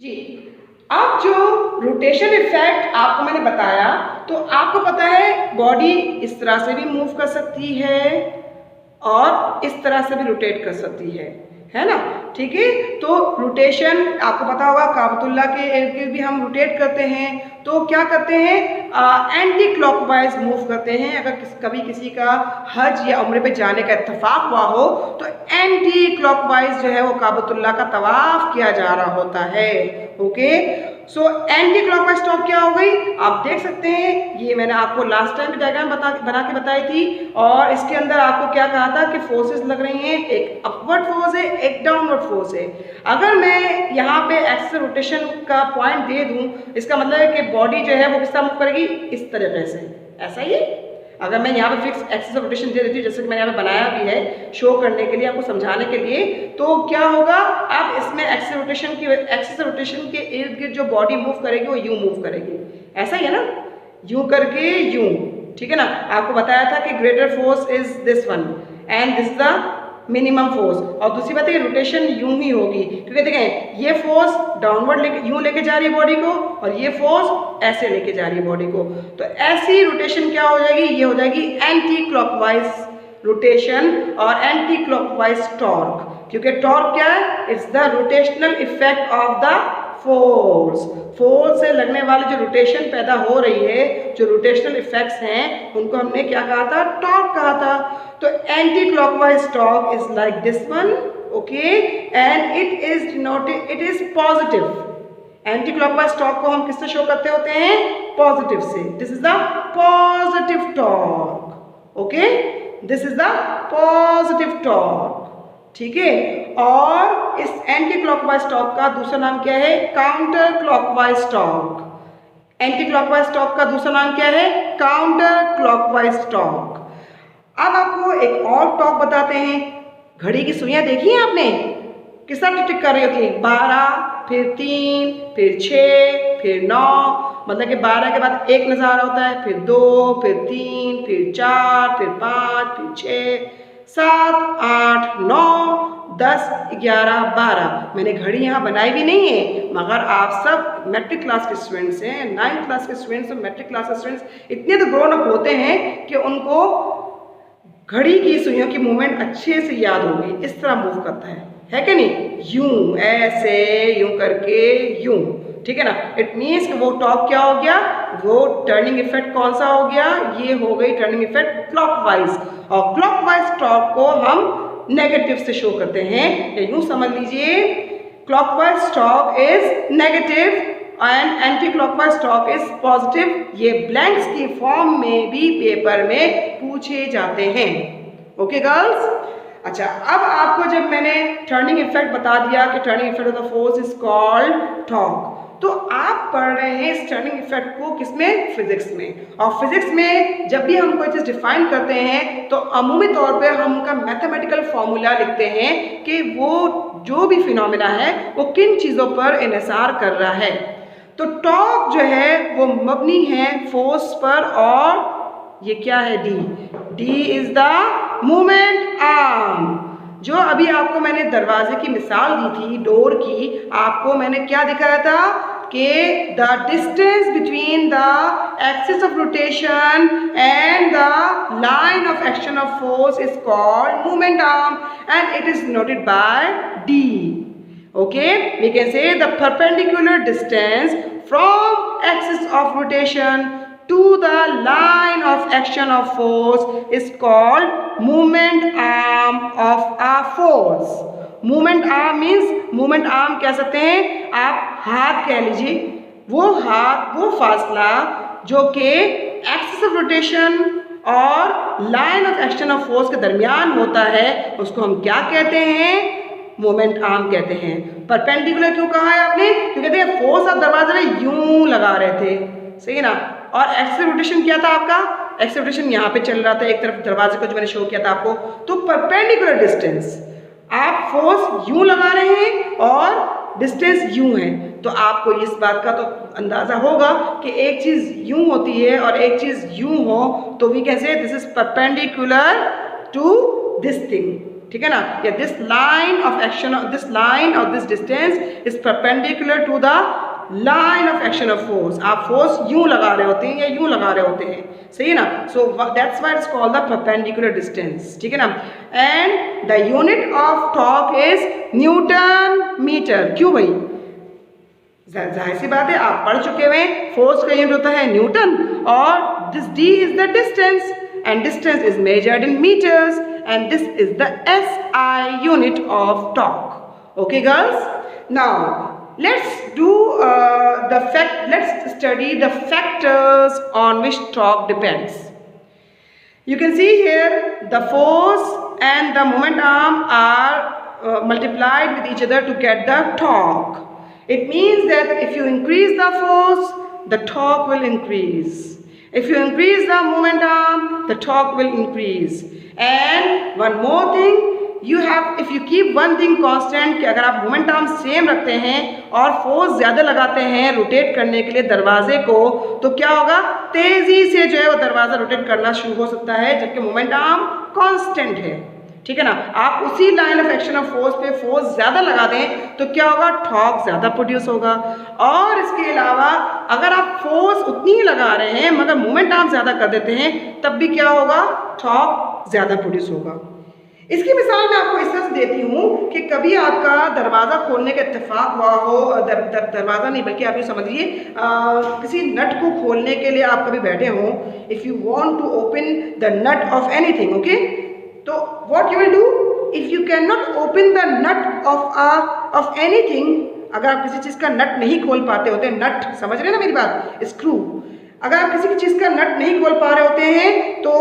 जी, अब जो rotation effect आपको मैंने बताया, तो आपको पता है बॉडी इस तरह से भी मूव कर सकती है और इस तरह से भी रोटेट कर सकती है ना? ठीक है, तो रोटेशन आपको पता होगा काबतुल्लाह के इर्द गिर्द भी हम रोटेट करते हैं। तो क्या करते हैं, एंटी क्लॉकवाइज मूव करते हैं। अगर कभी किसी का हज या उम्रे पे जाने का इत्तेफाक हुआ हो तो एंटी क्लॉकवाइज जो है वो काबतुल्लाह का तवाफ किया जा रहा होता है। Okay, so anti clockwise stock क्या हो गई, आप देख सकते हैं। ये मैंने आपको लास्ट टाइम भी डायग्राम बना के बताई थी, और इसके अंदर आपको क्या कहा था कि फोर्सेस लग रही हैं, एक अपवर्ड फोर्स है, एक डाउनवर्ड फोर्स है। अगर मैं यहाँ पे एक्सिस रोटेशन का पॉइंट दे दूं, इसका मतलब है कि बॉडी जो है वो किस तरह मूव करेगी, इस तरीके से, ऐसा ही। अगर मैं यहाँ पे फिक्स एक्सिस ऑफ रोटेशन दे देती हूँ, जैसे कि मैंने यहाँ पे बनाया भी है शो करने के लिए, आपको समझाने के लिए, तो क्या होगा, अब इसमें एक्सिस रोटेशन के इर्द गिर्द जो बॉडी मूव करेगी वो यूं मूव करेगी, ऐसा ही है ना, यूं करके यूं, ठीक है ना। आपको बताया था कि greater force is this one and this the minimum force, और दूसरी बात है कि रोटेशन यूं ही होगी, क्योंकि देखें ये फोर्स डाउनवर्ड यूं लेके जा रही है बॉडी को, और ये फोर्स ऐसे लेके जा रही है बॉडी को। तो ऐसी रोटेशन क्या हो जाएगी, ये हो जाएगी एंटी क्लॉकवाइज रोटेशन और एंटी क्लॉकवाइज टॉर्क। क्योंकि टॉर्क क्या है, it's the rotational effect of the force से लगने वाली जो रोटेशन पैदा हो रही है, जो रोटेशनल इफेक्ट्स हैं, उनको हमने क्या कहा था, टॉर्क कहा था। तो anti clockwise torque is like this one, okay, and it is denoted, it is positive. Anti clockwise torque को हम किससे शो करते होते हैं, पॉजिटिव से। This is the positive torque, okay, this is the positive torque, ठीक है। और इस एंटी क्लॉकवाइज टॉर्क का दूसरा नाम क्या है, counter clockwise torque. Anti clockwise torque का दूसरा नाम क्या है, काउंटर क्लॉकवाइज टॉर्क। अब आपको एक और टॉर्क बताते हैं। घड़ी की सुइयां देखी हैं आपने, किस तरह टिक कर रही होती है, 12, फिर 3, फिर 6, फिर 9, मतलब कि 12 के बाद 1 नजर आ रहा होता है, फिर 2, फिर 3, फिर 4, फिर 5, फिर 6, 7, 8, 9, 10, 11, 12। मैंने घड़ी यहाँ बनाई भी नहीं है, मगर आप सब मैट्रिक क्लास के स्टूडेंट्स हैं, 9th क्लास के स्टूडेंट्स और मैट्रिक क्लास के स्टूडेंट्स इतने तो ग्रोन अप होते हैं कि उनको घड़ी की सुइयों की मूवमेंट अच्छे से याद होगी। इस तरह मूव करता है कि नहीं, यूं, ऐसे, यूं करके यूं, ठीक है ना। इट मीन्स कि वो टॉर्क क्या हो गया, वो टर्निंग इफेक्ट कौन सा हो गया, ये हो गई टर्निंग इफेक्ट क्लॉकवाइज। और क्लॉकवाइज टॉर्क को हम नेगेटिव से शो करते हैं, यूं समझ लीजिए, clockwise torque is negative and anti clockwise torque is positive. ये ब्लैंक्स की फॉर्म में भी पेपर में पूछे जाते हैं, ओके गर्ल्स। अच्छा, अब आपको जब मैंने टर्निंग इफेक्ट बता दिया कि turning effect of the force is called torque, तो आप पढ़ रहे हैं इस टर्निंग इफेक्ट को किसमें, फिजिक्स में। और फिजिक्स में जब भी हम कोई चीज़ डिफाइन करते हैं तो अमूमी तौर पे हम उनका मैथमेटिकल फॉर्मूला लिखते हैं कि वो जो भी फिनोमेना है वो किन चीज़ों पर इन्हिसार कर रहा है। तो टॉर्क जो है वो मबनी है फोर्स पर, और ये क्या है, D is the movement arm. जो अभी आपको मैंने दरवाजे की मिसाल दी थी, डोर की, आपको मैंने क्या दिखाया था कि the distance between the axis of rotation and the line of action of force is called movement arm and it is noted bye D. Okay, we can say the perpendicular distance from axis of rotation to the line of action of force is called movement arm of a force. Movement arm means, movement arm कह सकते हैं आप हाथ कह लीजिए, वो हाथ, वो फासला जो कि एक्सिस ऑफ रोटेशन और line of action of force के दरमियान होता है, उसको हम क्या कहते हैं, मोमेंट आर्म कहते हैं। परपेंडिकुलर क्यों कहा है आपने, क्योंकि देखिए फोर्स आप दरवाजे में यूं लगा रहे थे, सही है ना, और एक्सिस रोटेशन क्या था आपका, एक्सिस रोटेशन यहाँ पे चल रहा था एक तरफ दरवाजे को, जो मैंने शो किया था आपको। तो परपेंडिकुलर डिस्टेंस, आप फोर्स यूं लगा रहे हैं और डिस्टेंस यूं है, तो आपको इस बात का तो अंदाजा होगा कि एक चीज यूं होती है और एक चीज यूं हो, तो we can say this is perpendicular to this thing, ठीक है ना, या this line of action, this line और this distance is perpendicular to the line of action of force. आप फोर्स यूं लगा रहे होते हैं या यूं लगा रहे होते हैं, सही है ना। So that's why it's called the perpendicular distance, ठीक है ना। And the unit of torque is newton metre. क्यों भाई, जाहिर सी बात है, आप पढ़ चुके हुए हैं, फोर्स का यूनिट होता है न्यूटन और this d is the distance and distance is measured in meters and this is the SI unit of torque. Okay girls, now let's do let's study the factors on which torque depends. You can see here the force and the moment arm are multiplied with each other to get the torque. It means that if you increase the force, the torque will increase. If you increase the moment arm, the torque will increase. And one more thing, you have, if you keep one thing constant, कि अगर आप moment arm same रखते हैं और force ज़्यादा लगाते हैं rotate करने के लिए दरवाजे को, तो क्या होगा, तेज़ी से जो है वो दरवाज़ा रोटेट करना शुरू हो सकता है, जबकि मोमेंट आर्म कांस्टेंट है, ठीक है ना। आप उसी line of action of force पे फोर्स ज़्यादा लगा दें तो क्या होगा, टॉर्क ज़्यादा प्रोड्यूस होगा। और इसके अलावा अगर आप फोर्स उतनी ही लगा रहे हैं मगर मोमेंट आर्म ज़्यादा कर देते हैं, तब भी क्या होगा, टॉर्क ज़्यादा प्रोड्यूस होगा। इसकी मिसाल मैं आपको इस तरह से देती हूँ कि कभी आपका दरवाज़ा खोलने का इत्तेफाक हुआ हो, दरवाज़ा नहीं बल्कि आप ये समझिए किसी नट को खोलने के लिए आप कभी बैठे हों। If you want to open the nut of anything, okay, तो what you will do, if you cannot open the nut of anything, अगर आप किसी चीज़ का नट नहीं खोल पाते होते, नट समझ रहे हैं ना मेरी बात, स्क्रू, अगर आप किसी चीज़ का नट नहीं खोल पा रहे होते हैं तो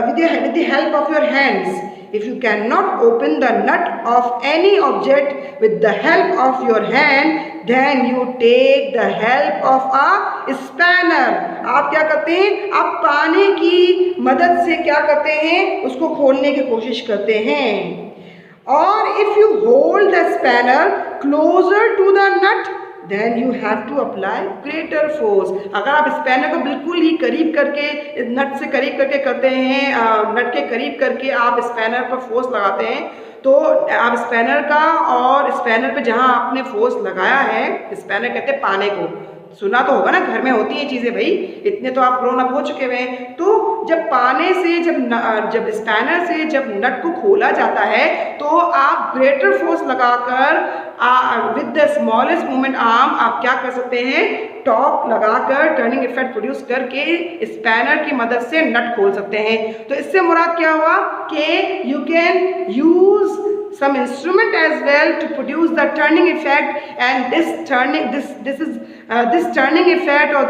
with the help of your hands, if you cannot open the nut of any object with the help of your hand, then you take the help of a spanner. आप क्या करते हैं, आप पानी की मदद से क्या करते हैं, उसको खोलने की कोशिश करते हैं। और if you hold the spanner closer to the nut, then you have to apply greater force. अगर आप स्पैनर को बिल्कुल ही करीब करके, नट से करीब करके करते हैं, नट के करीब करके आप स्पैनर पर फोर्स लगाते हैं, तो आप स्पैनर का और स्पैनर पे जहाँ आपने फोर्स लगाया है, स्पैनर कहते हैं पाने को, सुना तो होगा ना, घर में होती हैं चीज़ें भाई, इतने तो आप ग्रोन अप हो चुके हुए हैं। तो जब पाने से जब स्पैनर से जब नट को खोला जाता है तो आप ग्रेटर फोर्स लगाकर with the smallest movement arm आप क्या कर सकते हैं, टॉर्क लगाकर टर्निंग इफेक्ट प्रोड्यूस करके स्पैनर की मदद से नट खोल सकते हैं। तो इससे मुराद क्या हुआ कि you can use some instrument as well to produce the turning effect, and this turning effect or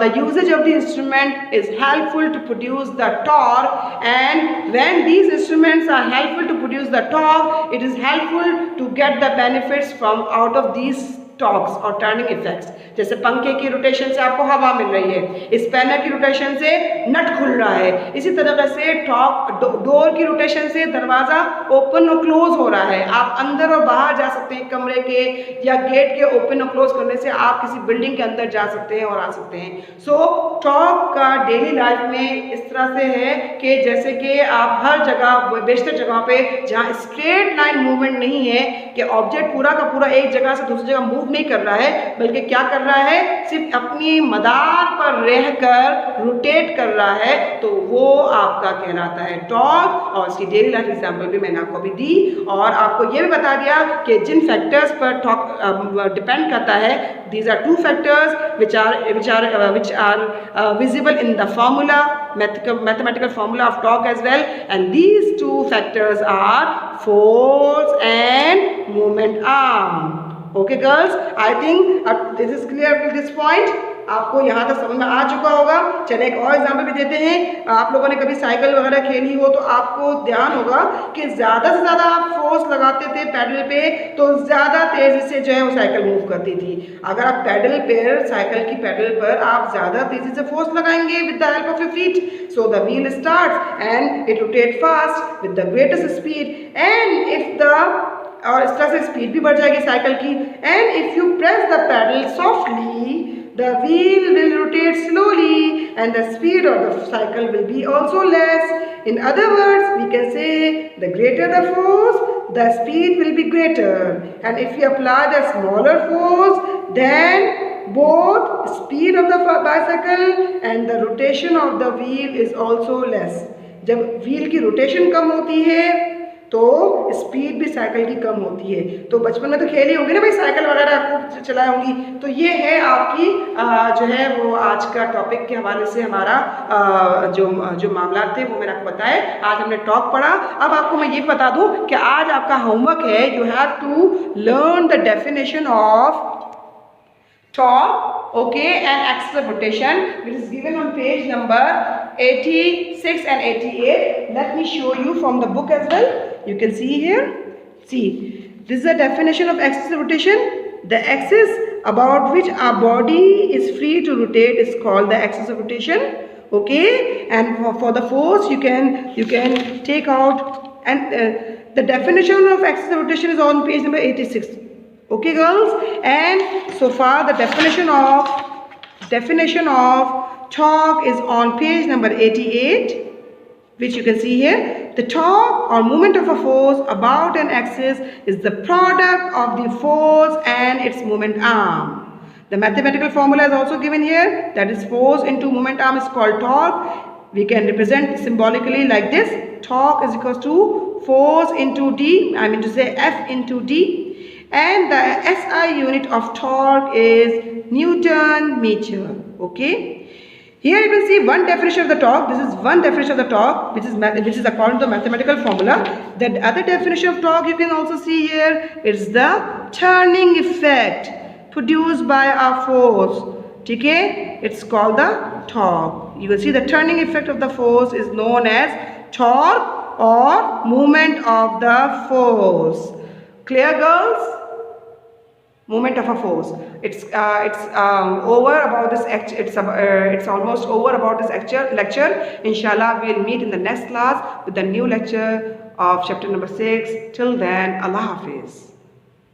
the usage of the instrument is helpful to produce the torque, and when these instruments are helpful to produce the torque, it is helpful to get the benefits from out of these torques और turning effects. जैसे पंखे की rotation से आपको हवा मिल रही है, spanner की रोटेशन से नट खुल रहा है, इसी तरीके से डोर की रोटेशन से दरवाज़ा ओपन और क्लोज हो रहा है। आप अंदर और बाहर जा सकते हैं कमरे के, या गेट के ओपन और क्लोज करने से आप किसी बिल्डिंग के अंदर जा सकते हैं और आ सकते हैं। सो टॉर्क का डेली लाइफ में इस तरह से है कि जैसे कि आप हर जगह, बेशतर जगह पे जहाँ स्ट्रेट लाइन मूवमेंट नहीं है कि ऑब्जेक्ट पूरा का पूरा एक जगह से दूसरी जगह मूव नहीं कर रहा है, बल्कि क्या कर रहा है, सिर्फ अपनी मदार पर रहकर रोटेट कर रहा है, तो वो आपका कहलाता है टॉर्क। और इसकी डेली लाइफ एग्जांपल भी मैंने आपको अभी दी और आपको ये भी बता दिया कि जिन फैक्टर्स पर टॉर्क डिपेंड करता है, these are two factors which are visible in the formula, mathematical formula of torque as well, and these two factors are force and moment arm. Okay girls, I think this is clear till this point. आपको यहाँ तक समझ में आ चुका होगा। चलिए एक और एग्जाम्पल भी देते हैं। आप लोगों ने कभी साइकिल वगैरह खेली हो तो आपको ध्यान होगा कि ज़्यादा से ज़्यादा आप फोर्स लगाते थे पैडल पे तो ज़्यादा तेज़ी से जो है वो साइकिल मूव करती थी। अगर आप पैडल पर, साइकिल की पैडल पर आप ज़्यादा तेज़ी से फोर्स लगाएंगे with the help of your feet, so the wheel starts and it rotate fast with the greatest speed, and if the, और इस तरह से स्पीड भी बढ़ जाएगी साइकिल की, and if you press the pedal softly the wheel will rotate slowly and the speed of the cycle will be also less. In other words, we can say the greater the force, the speed will be greater. And if we apply the smaller force, then both speed of the bicycle and the rotation of the wheel is also less. जब wheel की rotation कम होती है तो speed भी cycle की कम होती है। तो बचपन में तो खेली होंगी ना भाई, साइकिल वगैरह खूब चलाई होंगी। तो ये है आपकी जो है वो आज का टॉपिक के हवाले से हमारा जो मामला थे वो मैंने आपको बताए। आज हमने टॉक पढ़ा। अब आपको मैं ये बता दूं कि आज आपका होमवर्क है, you have to learn the definition of torque, okay, and axis of rotation, which is given on page number 86 and 88. Let me show you from the book as well. You can see here. See, this is the definition of axis of rotation. The axis about which our body is free to rotate is called the axis of rotation. Okay, and for the force you can take out, and the definition of axis of rotation is on page number 86. Okay girls, and so far the definition of torque is on page number 88, which you can see here. The torque or movement of a force about an axis is the product of the force and its moment arm. The mathematical formula is also given here, that is force into moment arm is called torque. We can represent symbolically like this: torque is equals to force into D, I mean to say F into D. And the SI unit of torque is Newton meter. Okay, here you can see one definition of the torque. This is one definition of the torque, which is according to the mathematical formula. The other definition of torque you can also see here is the turning effect produced by a force. Okay, it's called the torque. You will see the turning effect of the force is known as torque or movement of the force. Clear girls? Movement of a force. It's over about this. It's almost over about this lecture. Inshallah, we'll meet in the next class with the new lecture of chapter number 6. Till then, Allah Hafiz.